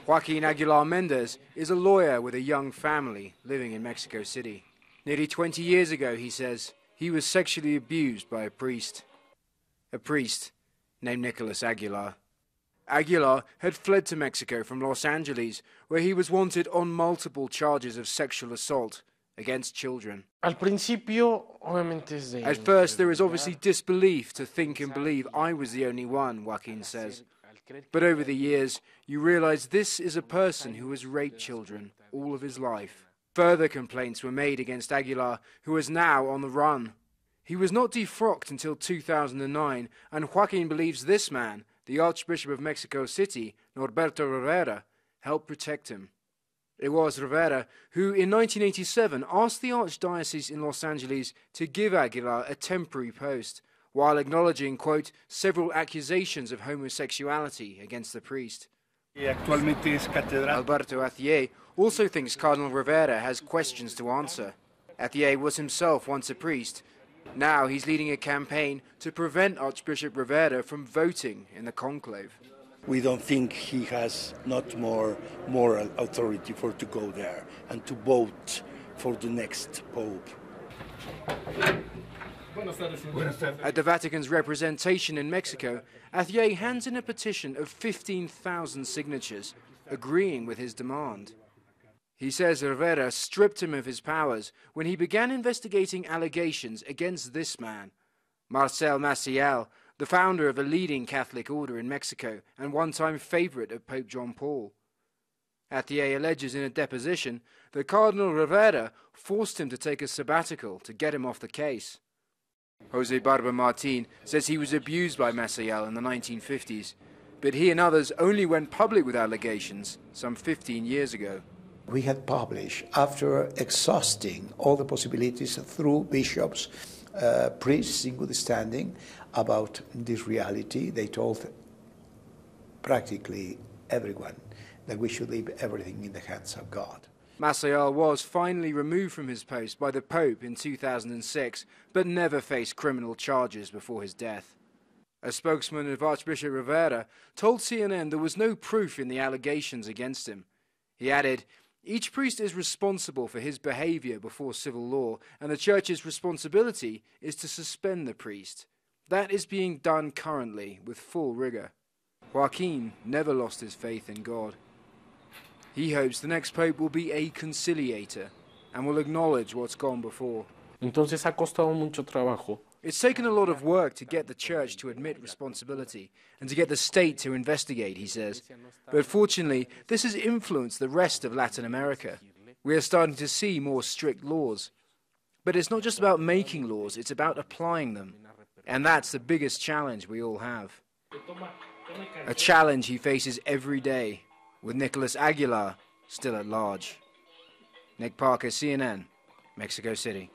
Joaquin Aguilar Mendez is a lawyer with a young family living in Mexico City. Nearly 20 years ago, he says, he was sexually abused by a priest named Nicholas Aguilar. Aguilar had fled to Mexico from Los Angeles, where he was wanted on multiple charges of sexual assault against children. At first, there is obviously disbelief to think and believe I was the only one, Joaquin says. But over the years, you realize this is a person who has raped children all of his life. Further complaints were made against Aguilar, who is now on the run. He was not defrocked until 2009, and Joaquin believes this man, the Archbishop of Mexico City, Norberto Rivera, helped protect him. It was Rivera who, in 1987, asked the Archdiocese in Los Angeles to give Aguilar a temporary post, while acknowledging, quote, several accusations of homosexuality against the priest. Alberto Athier also thinks Cardinal Rivera has questions to answer. Athier was himself once a priest. Now he's leading a campaign to prevent Archbishop Rivera from voting in the conclave. We don't think he has not more moral authority to go there and to vote for the next pope. At the Vatican's representation in Mexico, Athier hands in a petition of 15,000 signatures, agreeing with his demand. He says Rivera stripped him of his powers when he began investigating allegations against this man, Marcel Maciel, the founder of a leading Catholic order in Mexico and one-time favorite of Pope John Paul. Athier alleges in a deposition that Cardinal Rivera forced him to take a sabbatical to get him off the case. Jose Barba Martin says he was abused by Maciel in the 1950s, but he and others only went public with allegations some 15 years ago. We had published, after exhausting all the possibilities through bishops, priests in good standing, about this reality. They told practically everyone that we should leave everything in the hands of God. Maciel was finally removed from his post by the Pope in 2006, but never faced criminal charges before his death. A spokesman of Archbishop Rivera told CNN there was no proof in the allegations against him. He added, each priest is responsible for his behavior before civil law, and the Church's responsibility is to suspend the priest. That is being done currently with full rigor. Joaquin never lost his faith in God. He hopes the next pope will be a conciliator and will acknowledge what's gone before. Entonces ha costado mucho trabajo. It's taken a lot of work to get the Church to admit responsibility and to get the state to investigate, he says. But fortunately, this has influenced the rest of Latin America. We are starting to see more strict laws. But it's not just about making laws, it's about applying them. And that's the biggest challenge we all have. A challenge he faces every day, with Nicholas Aguilar still at large. Nick Parker, CNN, Mexico City.